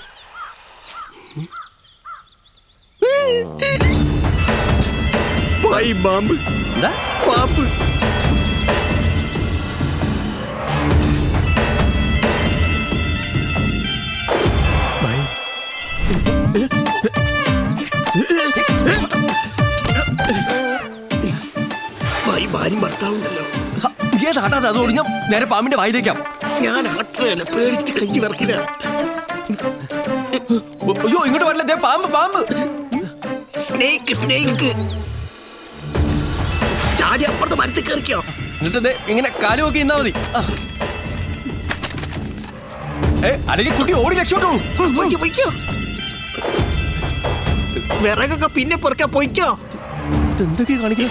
പാമ്പ്. പാമ്പ്. ഭാര്യ ഭർത്താവുണ്ടല്ലോ. ഏതാട്ടാ അത് ഒടിഞ്ഞ നേരെ പാമ്പിന്റെ വായിലേക്കാം. ഞാൻ ആട്ടല്ല, പേടിച്ചിട്ട് കൈ വിറക്കില്ല. അയ്യോ, ഇങ്ങോട്ട് വരില്ല. പാമ്പ് പാമ്പ്. Snake snake. ചാടി അപ്പുറത്ത് മരത്തിൽ കയറിക്കോ. എന്നിട്ട് ഇങ്ങനെ കാല് നോക്കി നിന്നാ മതി. അല്ലെങ്കിൽ കുട്ടി ഓടി രക്ഷോട്ടോളൂ. വിറകൊക്കെ പിന്നെ പൊറക്കാൻ പോയിക്കോ. എന്തൊക്കെയാ കാണിക്കുക?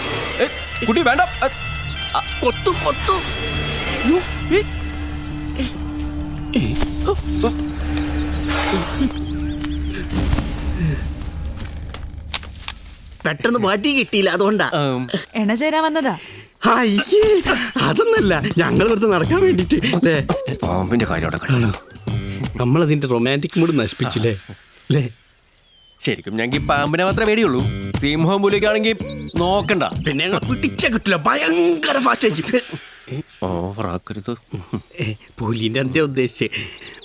കുട്ടി വേണ്ട. കൊത്തു കൊത്തു. പെട്ടെന്ന് പാട്ടി കിട്ടിയില്ല, അതുകൊണ്ടാ. എണ്ണ ചേരാൻ വന്നതാ. അയ്യേ, അതൊന്നല്ല, ഞങ്ങൾ ഇവിടുത്തെ നടക്കാൻ വേണ്ടിട്ട്. പാമ്പിന്റെ കാര്യം നമ്മളതിന്റെ റൊമാൻറ്റിക് മൂഡ് നശിപ്പിച്ചില്ലേ അല്ലേ? ശരിക്കും ഞങ്ങൾക്ക് ഈ പാമ്പിനെ മാത്രമേ പേടിയുള്ളൂ. സിംഹം പുലിക്കാണെങ്കിൽ നോക്കണ്ട. പിന്നെ ഞങ്ങൾ പിടിച്ച കിട്ടില്ല, ഭയങ്കര ഫാസ്റ്റ് ആയിരിക്കും. ഓവറാക്കരുത്. പുലിന്റെ എന്താ ഉദ്ദേശിച്ച്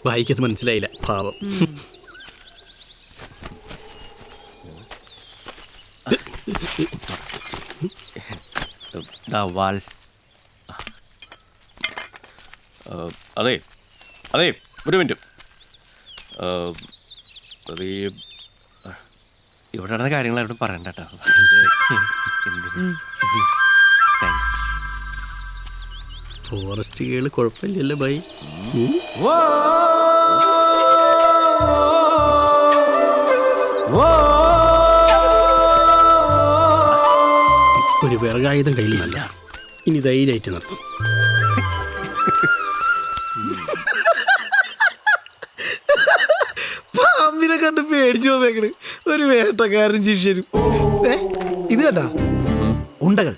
വായിക്കത് മനസ്സിലായില്ല, പാവം. വാൽ. അതെ അതെ, ഒരു മിനിറ്റ്. ഇവിടെ നടന്ന കാര്യങ്ങളായിട്ട് പറയണ്ട കേട്ടോ. ഫോറസ്റ്റ് കേള് കുഴപ്പമില്ലല്ലോ ബൈ. ഒരു വിറകായുധം കയ്യിൽ നല്ല. ഇനി ധൈര്യമായിട്ട് നടത്തും. പാമ്പിനെ കണ്ട് പേടിച്ചു പോന്നേക്കണ് ഒരു വേട്ടക്കാരൻ ശിഷ്യനും. ഇത് കണ്ടാ ഉണ്ടകൾ.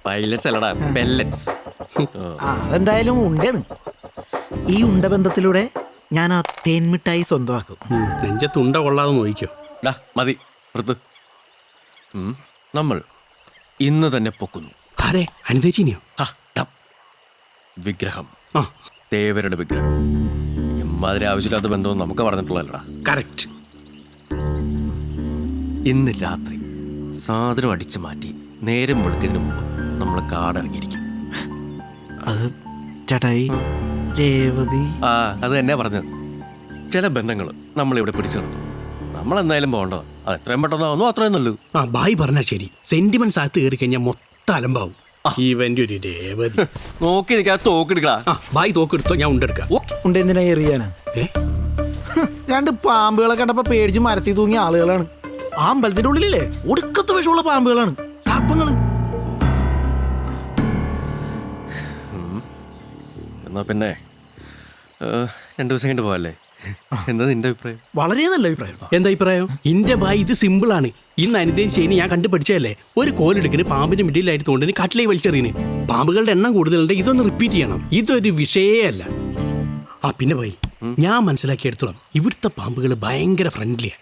പൈലറ്റ്സ് അല്ലടാ, പെല്ലറ്റ്സ്. അതെന്തായാലും ഉണ്ടയാണ്. ഈ ഉണ്ടബന്ധത്തിലൂടെ ഞാൻ ആ തേൻമിഠായി സ്വന്തമാക്കും. നെഞ്ചത്ത് ഉണ്ട കൊള്ളാതെ നോക്കിക്കോ. മതി വൃത്ത്. നമ്മൾ ഇന്ന് തന്നെ പൊക്കുന്നു. ആരെ? അനുദേച്ചിനിയോ? വിഗ്രഹം, ദേവരുടെ വിഗ്രഹം. ഇമ്മാതിരി ആവശ്യമില്ലാത്ത ബന്ധവും നമുക്ക് പറഞ്ഞിട്ടുള്ളതല്ലടാ. കറക്റ്റ്. ഇന്ന് രാത്രി സാധനം അടിച്ചു മാറ്റി നേരം വെളുക്കുന്നതിന് മുമ്പ് നമ്മൾ കാടിറങ്ങിയിരിക്കും. അത് ചേട്ടായി രേവതി. അത് തന്നെ പറഞ്ഞത്. ചില ബന്ധങ്ങൾ നമ്മളിവിടെ പിടിച്ചു നിർത്തും. നമ്മളെന്തായാലും പോകേണ്ടത്. അത് എത്രയും പെട്ടെന്നാവുന്നു അത്രയും നല്ലത്. ബായി പറഞ്ഞാൽ ശരി. സെന്റിമെന്റ്സ് അകത്ത് കയറി കഴിഞ്ഞാൽ മൊത്തം അലമ്പാവും. ഇവന്റെ ഒരു രേവതി. നോക്കി നിൽക്കാതെ തോക്കെടുക്കടാ. ബായി തോക്കെടുത്തോ, ഞാൻ ഉണ്ടെടുക്കാം. ഉണ്ടെന്തിനാ എറിയാനാ? രണ്ട് പാമ്പുകളെ കണ്ടപ്പോ പേടിച്ച് മരത്തിൽ തൂങ്ങിയ ആളുകളാണ്. ആ അമ്പലത്തിന്റെ ഉള്ളിലല്ലേ ഒടുക്കത്തെ വിഷമുള്ള പാമ്പുകളാണ്, സർപ്പങ്ങള്. എന്നാ പിന്നെ 2 ദിവസം കഴിഞ്ഞിട്ട് പോവല്ലേ? എന്താ നിന്റെ അഭിപ്രായം? വളരെ നല്ല അഭിപ്രായം. എന്താ അഭിപ്രായം? ഇന്റെ ബായ് ഇത് സിമ്പിൾ ആണ്. ഇന്ന് അനിതയും ശനി ഞാൻ കണ്ടുപിടിച്ചതല്ലേ. ഒരു കോലെടുക്കിന് പാമ്പിന്റെ മിഡിലായിട്ട് തോണ്ടിന് കട്ടിലേ വലിച്ചെറിയന്. പാമ്പുകളുടെ എണ്ണം കൂടുതലുണ്ട്. ഇതൊന്ന് റിപ്പീറ്റ് ചെയ്യണം. ഇതൊരു വിഷയേ അല്ല. ആ പിന്നെ ബായ്, ഞാൻ മനസ്സിലാക്കിയെടുത്തോളാം ഇവിടുത്തെ പാമ്പുകൾ ഭയങ്കര ഫ്രണ്ട്ലിയാ.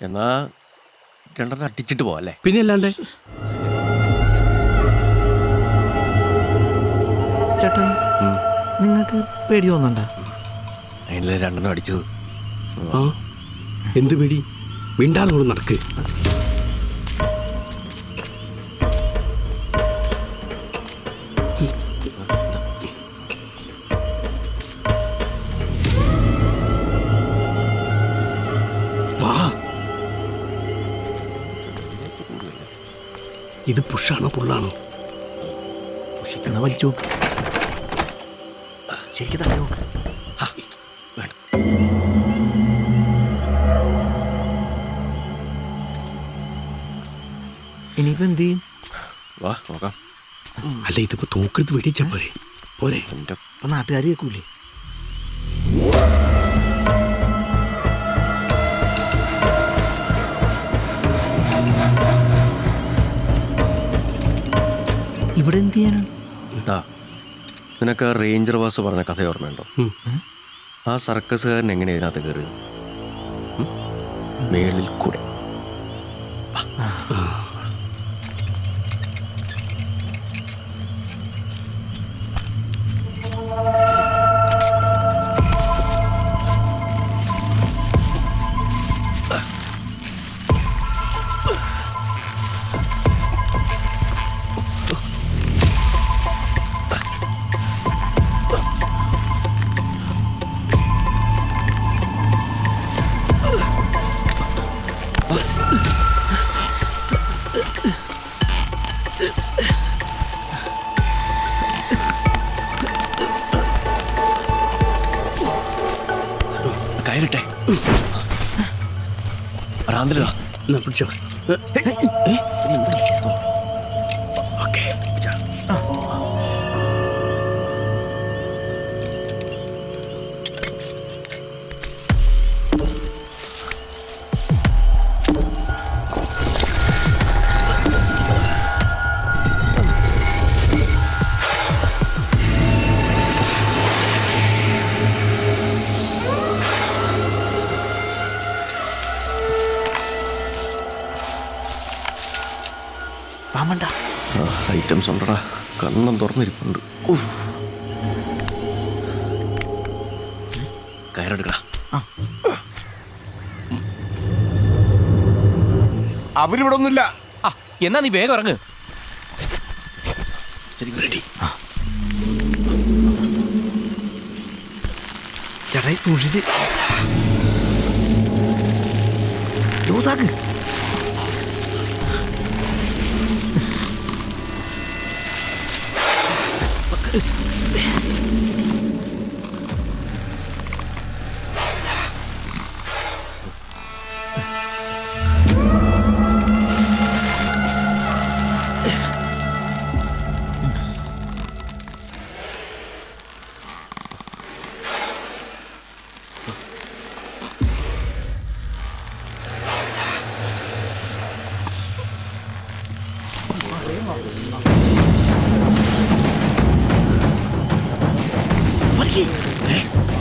എന്നാ രണ്ടെണ്ണം അടിച്ചിട്ട് പോവല്ലേ? പിന്നെ അല്ലാണ്ട് ചേട്ടാ, നിങ്ങൾക്ക് പേടി തോന്നണ്ട? അതിലെ രണ്ടെണ്ണം അടിച്ചത്. ആ എന്ത് പേടി? മിണ്ടാളോട് നടക്ക്. വാ. ഇത് പുഷാണോ പുള്ളാണോ? എന്നാ വലിച്ചു നോക്ക്. ശരിക്കും തന്നെ നോക്ക്. ഇനിയിപ്പോ എന്ത് ചെയ്യും? വാ നോക്കാം. അല്ല ഇതിപ്പോ തോക്കെടുത്ത് വെടിച്ചാ പോരെ? പോരെ? അപ്പൊ നാട്ടുകാർ കേൾക്കൂലേ? ഇവിടെ എന്ത് ചെയ്യാനാണ്? നിനക്ക് ആ റേഞ്ചർ വാസ് പറഞ്ഞ കഥ ഓർമ്മയുണ്ടോ? ആ സർക്കസുകാരൻ എങ്ങനെ ഇതിനകത്ത് കയറിയത്? മേളിൽ കൂടെ. കയറിട്ടെ. ഭ്രാന്തലാ. പിടിച്ചോ. ഓക്കെ. ഐറ്റംസ് ഉണ്ടടാ. കണ്ണം തുറന്നിരിപ്പുണ്ട്. കയറെടുക്കടാ. അവരിവിടെ ഒന്നുമില്ല. എന്നാ നീ വേഗം ഇറങ്ങ്. റെഡി. ചേട്ടായി സൂക്ഷിച്ച് ജോസാക്ക്.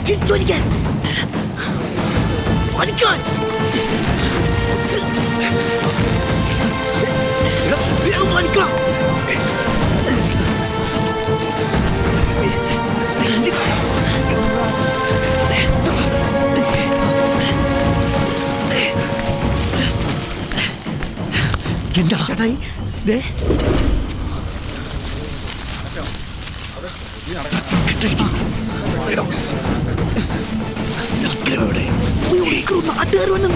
തിരിച്ചു വലിക്കാൻ. വലിക്കാൻ. വലിക്കണം. എന്താ ചേട്ടായി? നാട്ടുകാർ വന്നു.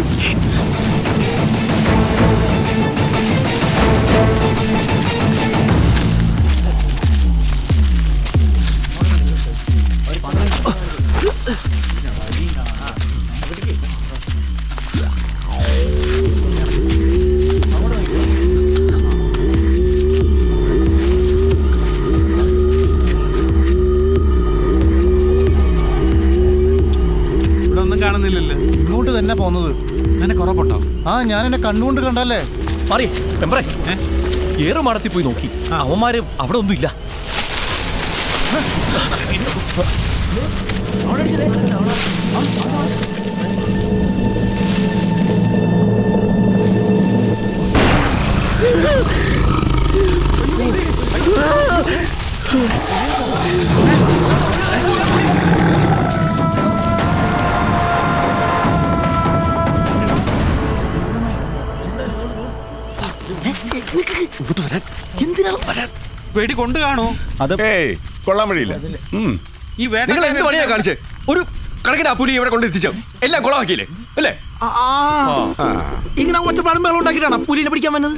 കാണുന്നില്ലല്ലോ. ഇങ്ങോട്ട് തന്നെ പോന്നത്. നിനക്ക് ഉറപ്പുണ്ടോ? ആ, ഞാൻ എന്നെ കണ്ണുകൊണ്ട് കണ്ടല്ലേ. മാറി മെമ്പറേ, ഏറുമാടത്തിൽ പോയി നോക്കി, അവന്മാര് അവിടെ ഒന്നും ഇല്ല. എന്തിനാണ് വരാൻ? വെടി കൊണ്ട് കാണോ? അത് കൊള്ളാൻ വഴിയില്ല. ഈ നിങ്ങൾ എന്ത് പണിയാ കാണിച്ചേ? ഒരു കണക്കിന് ആ പുലി ഇവിടെ കൊണ്ടെത്തിച്ചോ, എല്ലാം കുളമാക്കിയില്ലേ അല്ലേ? ഇങ്ങനെ ഒച്ചപ്പാടും മേളം ഉണ്ടാക്കിയിട്ടാണ് പുലിനെ പിടിക്കാൻ വന്നത്.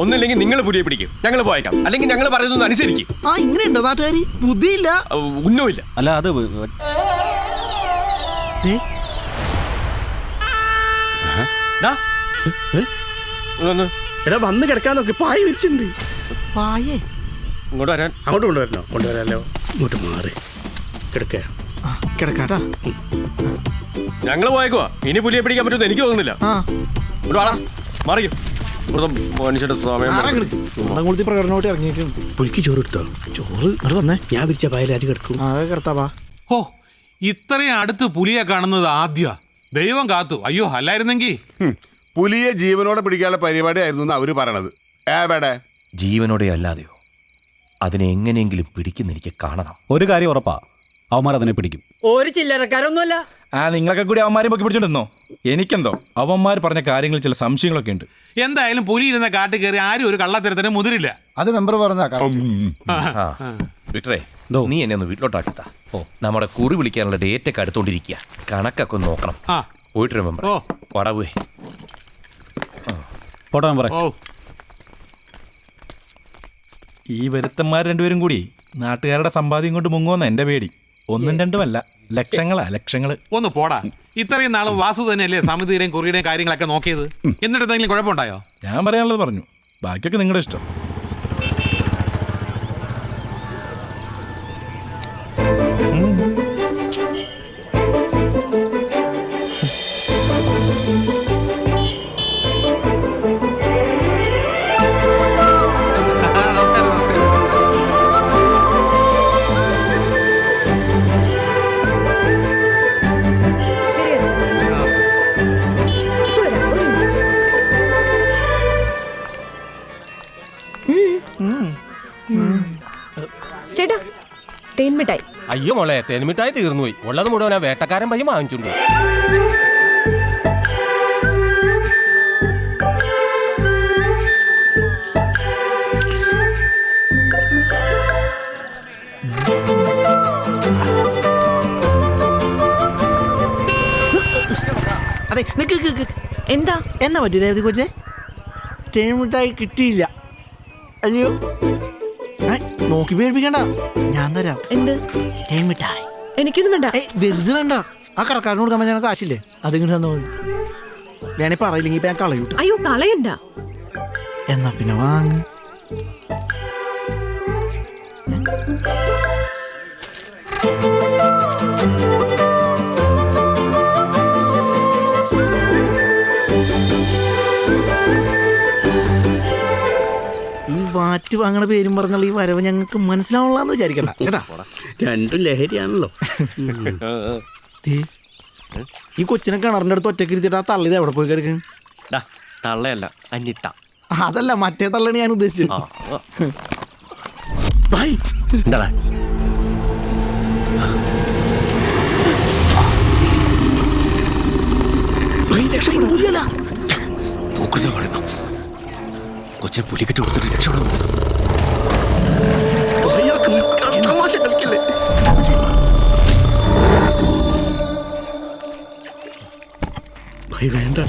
ഒന്നുമില്ലെങ്കിൽ നിങ്ങൾ പുലിയെ പിടിക്കും, ഞങ്ങൾ പോയേക്കാം. അല്ലെങ്കിൽ ഞങ്ങൾ പറയുന്നത് അനുസരിക്കും. ഇങ്ങനെയുണ്ടോ നാട്ടുകാരി? ബുദ്ധിയില്ല, ഒന്നുമില്ല. അല്ല അത് എടാ വന്ന് കിടക്കാൻ നോക്കി, പായ വെച്ചിട്ടുണ്ട്. പായേ ഇങ്ങോട്ട് വരാൻ. അങ്ങോട്ട് കൊണ്ടുവരണോ? കൊണ്ടുവരാലോ. ഇങ്ങോട്ട് മാറി കിടക്ക. കിടക്കാട്ടാ. ഞങ്ങൾ പോയേക്കുവാ. ഇനി പുലിയെ പിടിക്കാൻ പറ്റുമെന്ന് എനിക്ക് തോന്നുന്നില്ല. മാറിക്കും. മനുഷ്യന്റെ സമയം പ്രകടനമായിട്ട് ഇറങ്ങിയിരിക്കും. പുലിക്ക് ചോറ് എടുത്തോ? ചോറ് അത് വന്നേ. ഞാൻ വിരിച്ച പായലാരി കിടക്കും. കിടത്താവാ. ഓ, ഇത്രയും അടുത്ത് പുലിയെ കാണുന്നത് ആദ്യ. ദൈവം കാത്തു. അയ്യോ, അല്ലായിരുന്നെങ്കിൽ പുലിയെ ജീവനോടെ പിടിക്കാനുള്ള പരിപാടിയായിരുന്നു അവര് പറയണത്. എവിടെ ജീവനോടെ അല്ലാതെയോ? അതിനെ എങ്ങനെയെങ്കിലും പിടിക്കുന്ന എനിക്ക് കാണണം. ഒരു കാര്യം ഉറപ്പാ, അവന്മാർ അതിനെ പിടിക്കും. ഒരു ചില്ലറക്കാരൊന്നുമല്ല. നിങ്ങളൊക്കെ കൂടി അവന്മാരെ പൊക്കി പിടിച്ചോണ്ടിരുന്നോ? എനിക്കെന്തോ അവന്മാർ പറഞ്ഞ കാര്യങ്ങൾ ചില സംശയങ്ങളൊക്കെ ഉണ്ട്. എന്തായാലും പുലി ഇരുന്ന കാട്ടിൽ കയറി ആരും ഒരു കള്ളത്തരത്തിന് മുതിരില്ല. അത് മെമ്പർ പറഞ്ഞ വിട്ടേ, നീ എന്നെ ഒന്ന് വീട്ടിലോട്ടാക്കിത്താ. നമ്മുടെ കുറി വിളിക്കാനുള്ള ഡേറ്റ് ഒക്കെ അടുത്തോണ്ടിരിക്കുക. കണക്കൊക്കെ ഒന്ന് നോക്കണം. പോയിട്ട് മെമ്പർ വടവേ പോട്ടെ മെമ്പറേ. ഈ വരുത്തന്മാർ രണ്ടുപേരും കൂടി നാട്ടുകാരുടെ സമ്പാദ്യം കൊണ്ട് മുങ്ങുമെന്ന എന്റെ പേടി. ഒന്നും രണ്ടുമല്ല, ലക്ഷങ്ങള്. ഒന്ന് പോടാ. ഇത്രയും നാളും വാസു തന്നെയല്ലേ സമിതിയുടെയും കുറിയുടെയും കാര്യങ്ങളൊക്കെ നോക്കിയത്. എന്നിട്ട് എന്തെങ്കിലും കുഴപ്പമുണ്ടായോ? ഞാൻ പറയാനുള്ളത് പറഞ്ഞു, ബാക്കിയൊക്കെ നിങ്ങളുടെ ഇഷ്ടം. ചേട്ടാ, തേൻമിഠായി. അയ്യോ മോളെ, തേൻമിഠായി തീർന്നുപോയി. ഉള്ളത് മുഴുവൻ ആ വേട്ടക്കാരൻ പയ്യ വാങ്ങിച്ചുണ്ട്. അതെ, എന്താ എന്നാ പറ്റി രേവതി കൊച്ചേ? തേൻമിഠായി കിട്ടിയില്ല. അയ്യോ, നോക്കി പേടിപ്പിക്കണ്ട, ഞാൻ തരാം. എന്ത് തേൻമിഠായി? എനിക്കൊന്നും വേണ്ട. വെറുതെ വേണ്ട. ആ കടക്കാരന് കൊടുക്കാൻ പറ്റാൻ കാശില്ലേ? അതിങ്ങനെ തന്നു മതി. വേണേ പറയില്ലെങ്കിൽ ഇപ്പൊ ഞാൻ കളയൂട്ടോ. അയ്യോ, കളയണ്ട. എന്നാ പിന്നെ വാങ്ങ. ഈ വാറ്റ് വാങ്ങണ പേരും പറഞ്ഞുള്ള ഈ വരവ് ഞങ്ങൾക്ക് മനസ്സിലാവുള്ളാന്ന് വിചാരിക്കണ്ട കേട്ടാ. രണ്ടും ലഹരിയാണല്ലോ. ഈ കൊച്ചിനെ കിണറിന്റെ അടുത്ത് ഒറ്റക്ക് ഇരുത്തിട്ട് ആ തള്ളിത് എവിടെ പോയി കിടക്കും? തള്ളയല്ല, അന്നിട്ട. അതല്ല, മറ്റേ തള്ളയാണ് ഞാൻ ഉദ്ദേശിച്ചത്. എന്താ കൊച്ചിനെ പുലിക്കെട്ട് കൊടുത്തിട്ട് രക്ഷപ്പെടുന്നു. വേണ്ട.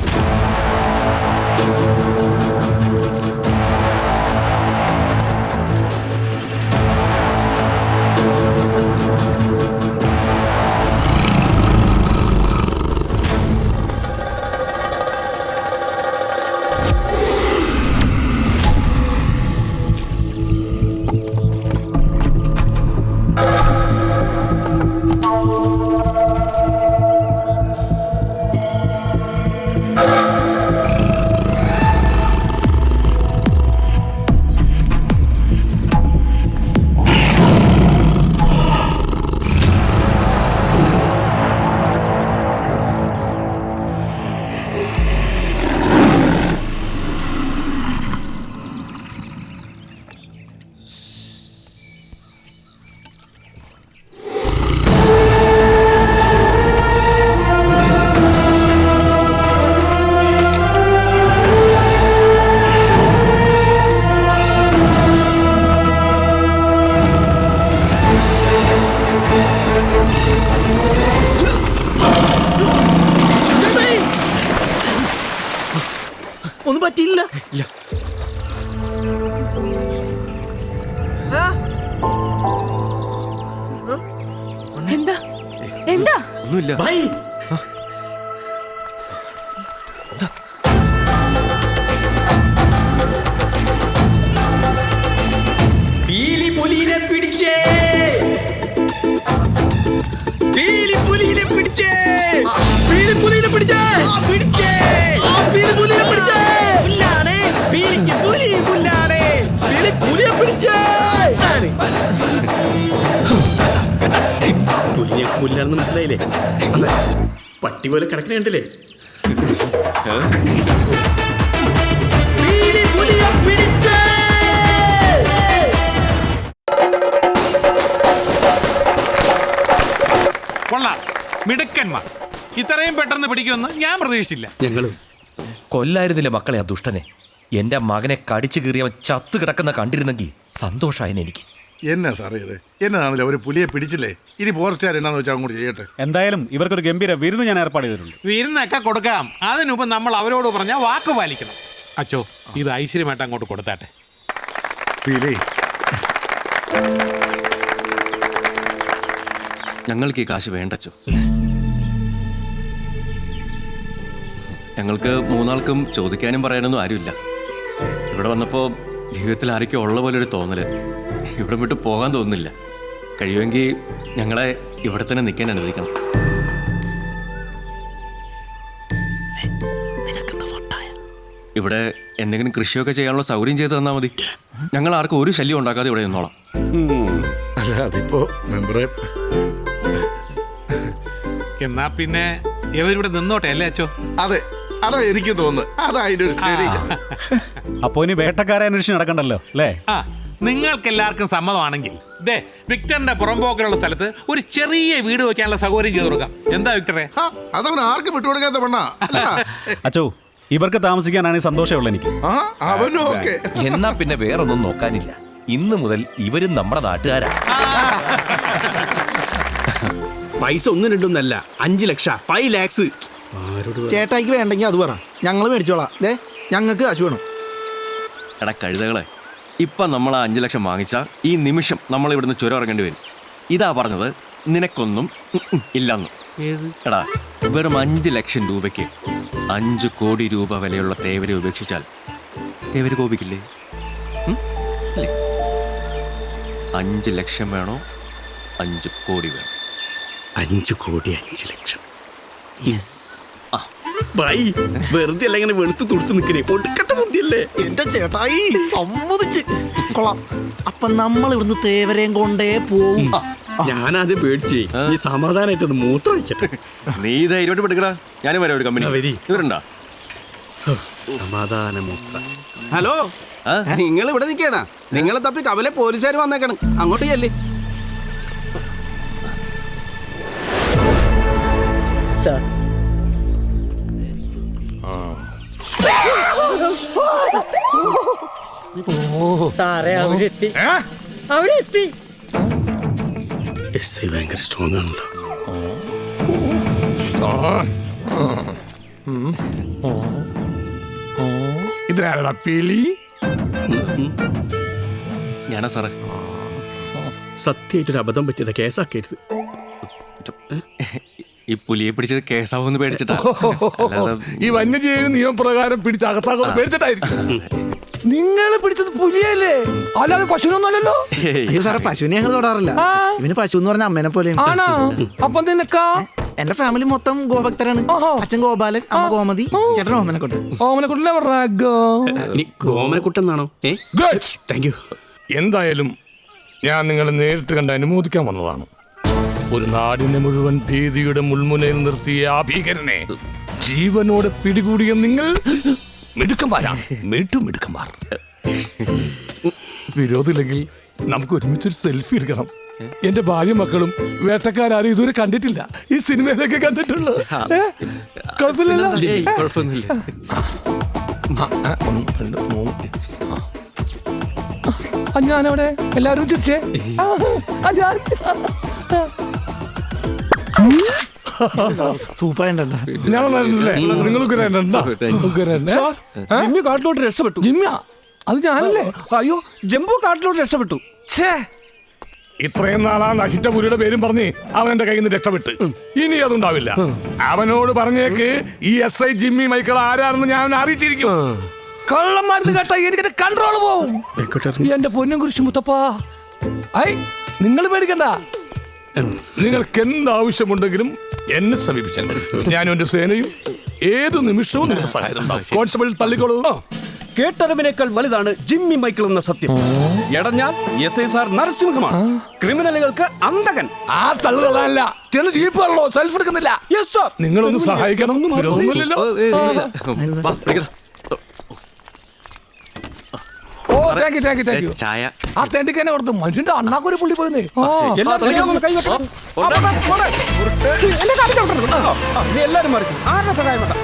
പറ്റില്ല. എന്താ എന്താ ഒന്നുമില്ല. പീലി പുലിനെ പിടിച്ചേ, പീലി പുലിനെ പിടിച്ചേ, പീലി പുലിനെ പിടിച്ചേ, പിടിച്ചേ, പീലി പുലിനെ പിടിച്ചേ, പുല്ലാണ് പീലിക്ക് പുലി, പുല്ലാണ് പീലി പുലിയെ പിടിച്ചേ. പുലിയെ പുല്ലാണെന്ന് മനസ്സിലായില്ലേ? പട്ടി പോലെ കിടക്കണുണ്ടല്ലേ? പീലി പുലിയെ പിടിച്ചേ. കൊള്ളാം, മിടുക്കന്മാർ. ഇത്രയും പെട്ടെന്ന് പിടിക്കുമെന്ന് ഞാൻ പ്രതീക്ഷിച്ചില്ല. ഞങ്ങളും കൊല്ലായിരുന്നില്ല മക്കളെ ആ ദുഷ്ടനെ. എന്റെ മകനെ കടിച്ചു കീറിയവൻ ചത്തു കിടക്കുന്ന കണ്ടിരുന്നെങ്കിൽ സന്തോഷമായിരുന്നു എനിക്ക്. എന്നാ സാറേ ഇത്? എന്നാണല്ലോ ഒരു പുലിയെ പിടിച്ചില്ലേ? ഇനി ഫോറസ്റ്റുകാർ എന്നാന്ന് വെച്ചാൽ അങ്ങോട്ട് ചെയ്യട്ടെ. എന്തായാലും ഇവർക്കൊരു ഗംഭീര വിരുന്ന് ഞാൻ ഏർപ്പാട് ചെയ്തിട്ടുണ്ട്. വിരുന്നൊക്കെ കൊടുക്കാം. അതിനുമുമ്പ് നമ്മൾ അവരോട് പറഞ്ഞാൽ വാക്ക് പാലിക്കണം. അച്ചോ, ഇത് ഐശ്വര്യമായിട്ട് അങ്ങോട്ട് കൊടുത്താട്ടെ. ഞങ്ങൾക്ക് ഈ കാശ് വേണ്ടച്ചോ. ഞങ്ങൾക്ക് മൂന്നാൾക്കും ചോദിക്കാനും പറയാനൊന്നും ആരുമില്ല. ഇവിടെ വന്നപ്പോൾ ജീവിതത്തിൽ ആരൊക്കെ ഉള്ള പോലെ ഒരു തോന്നല്. ഇവിടെ വിട്ട് പോകാൻ തോന്നുന്നില്ല. കഴിയുമെങ്കിൽ ഞങ്ങളെ ഇവിടെ തന്നെ നിൽക്കാൻ അനുവദിക്കണം. ഇവിടെ എന്തെങ്കിലും കൃഷിയൊക്കെ ചെയ്യാനുള്ള സൗകര്യം ചെയ്ത് തന്നാൽ മതി. ഞങ്ങൾ ആർക്കും ഒരു ശല്യം ഉണ്ടാക്കാതെ ഇവിടെ നിന്നോളാം. അല്ല, അതിപ്പോ മെമ്പറെ എന്നാ പിന്നെ ഇവരിവിടെ നിന്നോട്ടെ അല്ലേ അച്ചോ? അതെ, അതാ എനിക്ക് തോന്നുന്നത്. അതാ അതിന്റെ ഒരു ശരി. അപ്പോ ഇനി വേട്ടക്കാരെ അന്വേഷിച്ച് നടക്കണ്ടല്ലോ അല്ലേ? ആ, നിങ്ങൾക്ക് എല്ലാവർക്കും സമ്മതമാണെങ്കിൽ ദേ വിക്ടറിന്റെ പുറമ്പോക്കിലുള്ള സ്ഥലത്ത് ഒരു ചെറിയ വീട് വെക്കാനുള്ള സൗകര്യം ചെയ്ത് കൊടുക്കാം. എന്താ വിക്ടറെ? അതവൻ ആർക്കും വിട്ടുകൊടുക്കാത്ത പെണ്ണാ. അച്ചോ, ഇവർക്ക് താമസിക്കാനാണെങ്കിൽ സന്തോഷമുള്ള എനിക്ക്. അവനും ഓക്കെ. എന്നാ പിന്നെ വേറൊന്നും നോക്കാനില്ല. ഇന്ന് മുതൽ ഇവരും നമ്മുടെ നാട്ടുകാരാ. പൈസ ഒന്നും രണ്ടൊന്നല്ല, 5 ലക്ഷം, 5 lakhs. ചേട്ടായിക്ക് വേണ്ടെങ്കിൽ അത് പറ, ഞങ്ങൾ മേടിച്ചോളാം. ഞങ്ങൾക്ക് കാശ് വേണം. എടാ കഴുതകളെ, ഇപ്പം നമ്മൾ ആ 5 ലക്ഷം വാങ്ങിച്ചാൽ ഈ നിമിഷം നമ്മൾ ഇവിടുന്ന് ചുരം ഇറങ്ങേണ്ടി വരും. ഇതാ പറഞ്ഞത്, നിനക്കൊന്നും ഇല്ലെന്ന്. എടാ, വെറും 5 ലക്ഷം രൂപയ്ക്ക് 5 കോടി രൂപ വിലയുള്ള തേവരെ ഉപേക്ഷിച്ചാൽ തേവര് കോപിക്കില്ലേ? 5 ലക്ഷം വേണോ 5 കോടി വേണോ? 5 കോടി 5 ലക്ഷം. വെറുതെ അല്ല ഇങ്ങനെ വെളുത്ത് തുടുത്ത് നിൽക്കണേ, ഒടുക്കത്തെ ബുദ്ധിയല്ലേ എന്റെ ചേട്ടായി? സമ്മതിച്ച് കൊള്ളാം. അപ്പൊ നമ്മൾ ഇവിടുന്ന് തേവരെയും കൊണ്ടേ പോവും. ഞാനത് പേടിച്ചേ. ഈ സമാധാനമായിട്ട് അത് മൂത്രം വയ്ക്കട്ടെ. നീ ധൈര്യമായിട്ട് പെടുക്കടാ. ഞാനും വരാം ഒരു കമ്പനി. ഇവരുണ്ടാ സമാധാനമൂത്ര. ഹലോ, നിങ്ങൾ ഇവിടെ നിൽക്കണ? നിങ്ങളെ തപ്പി കവലെ പോലീസുകാർ വന്നേക്കണം. അങ്ങോട്ട് ചെല്ലേ. സാറേ, അവരെത്തി, അവരെത്തി. ഭയങ്കര സ്ട്രോങ് ആണല്ലോ. ഇതാരടാ പീലി? ഞാനാ സാറേ. സത്യമായിട്ടൊരു അബദ്ധം പറ്റിയത്, കേസാക്കരുത്. ഈ പുലിയെ പിടിച്ചത് കേസാവെന്ന് പേടിച്ചിട്ടാ. ഈ വന്യജീവി നിയമപ്രകാരം പിടിച്ച് അകത്താകുന്ന പേടിച്ചിട്ടായിരിക്കും. നിങ്ങൾ പിടിച്ചത് പുലിയല്ലേ, അല്ലാതെ പശുവിനൊന്നുമല്ലല്ലോ. അയ്യോ സാറേ, പശുവിനെ ഞങ്ങൾ തൊടാറില്ല. ഇവന് പശു എന്ന് പറഞ്ഞ അമ്മേനെ പോലെയാണ്. അപ്പം നിനക്കാ? എന്റെ ഫാമിലി മൊത്തം ഗോഭക്തരാണ്. അച്ഛൻ ഗോപാലൻ, അമ്മ ഗോമതി, ചേട്ടൻ ഓമനക്കുട്ടൻ. ഗോമനക്കുട്ടെന്നാണോ? Thank you. എന്തായാലും ഞാൻ നിങ്ങളെ നേരിട്ട് കണ്ട് അനുമോദിക്കാൻ വന്നതാണ്. ഒരു നാടിനെ മുഴുവൻ ഭീതിയുടെ മുൾമുനയിൽ നിർത്തിയ ആ ഭീകരനെ ജീവനോടെ പിടികൂടിയ നിങ്ങൾ മിടുക്കന്മാരാണ്. മിടുക്കന്മാർ. വിരോധമില്ലെങ്കിൽ നമുക്ക് ഒരുമിച്ചൊരു സെൽഫി എടുക്കണം. എന്റെ ഭാര്യ മക്കളും വേട്ടക്കാരും ഇതുവരെ കണ്ടിട്ടില്ല. ഈ സിനിമയിലൊക്കെ കണ്ടിട്ടുള്ളൂ. കുഴപ്പമില്ലല്ലോ? കുഴപ്പമൊന്നുമില്ല. 1 2 3. ഞാനവിടെ എല്ലാവരും ചിരിച്ചേ. സൂപ്പർ ജിമ്മി കാട്ടിലോട്ട് രക്ഷപ്പെട്ടു. ജിമ്മിയാ അത് ഞാനല്ലേ? അയ്യോ, ജംബു കാട്ടിലോട്ട് രക്ഷപ്പെട്ടു. ഇത്രയും നാളാ നശിച്ച പുലിയുടെ പേരും പറഞ്ഞ് അവൻ എന്റെ കയ്യിൽ നിന്ന് രക്ഷപ്പെട്ട്. ഇനി അതുണ്ടാവില്ല. അവനോട് പറഞ്ഞേക്ക് ഈ SI ജിമ്മി മൈക്കിൾ ആരാണെന്ന് ഞാൻ അറിയിച്ചിരിക്കും. കള്ളന്മാരെന്ന് കേട്ടാ എനിക്ക് കൺട്രോൾ പോവും. എന്റെ പൊന്നും കുരിശ് മുത്തപ്പാ, നിങ്ങൾ പേടിക്കണ്ട. നിങ്ങൾക്ക് എന്താവശ്യമുണ്ടെങ്കിലും എന്നെ സമീപിച്ചാൽ ഞാനും എന്റെ സേനയും ഏതു നിമിഷവും നിങ്ങൾക്ക് സഹായം കോൺസ്റ്റബിൾ തള്ളിക്കോളൂ. കേട്ടറിവിനേക്കാൾ വലുതാണ് ജിമ്മി മൈക്കിൾ എന്ന സത്യം. എടഞ്ഞാൽ SI സാർ നരസിംഹമാണ്, ക്രിമിനലുകൾക്ക് അന്തകൻ. ആ തള്ളുകളല്ല, ചില ജീപ്പുകളോ സെൽഫ് എടുക്കുന്നില്ല. നിങ്ങളൊന്ന് സഹായിക്കണം. വിരോധമൊന്നുമില്ലല്ലോ. ഓ താങ്ക് യു. ആ തെണ്ടിക്കന്നെ കൊടുത്ത് മനുഷ്യന്റെ അണ്ണാക്കൊരു പുള്ളി പോയിരുന്നേ. എല്ലാരും മറിക്കും. ആരുടെ സഹായം വേണ്ട.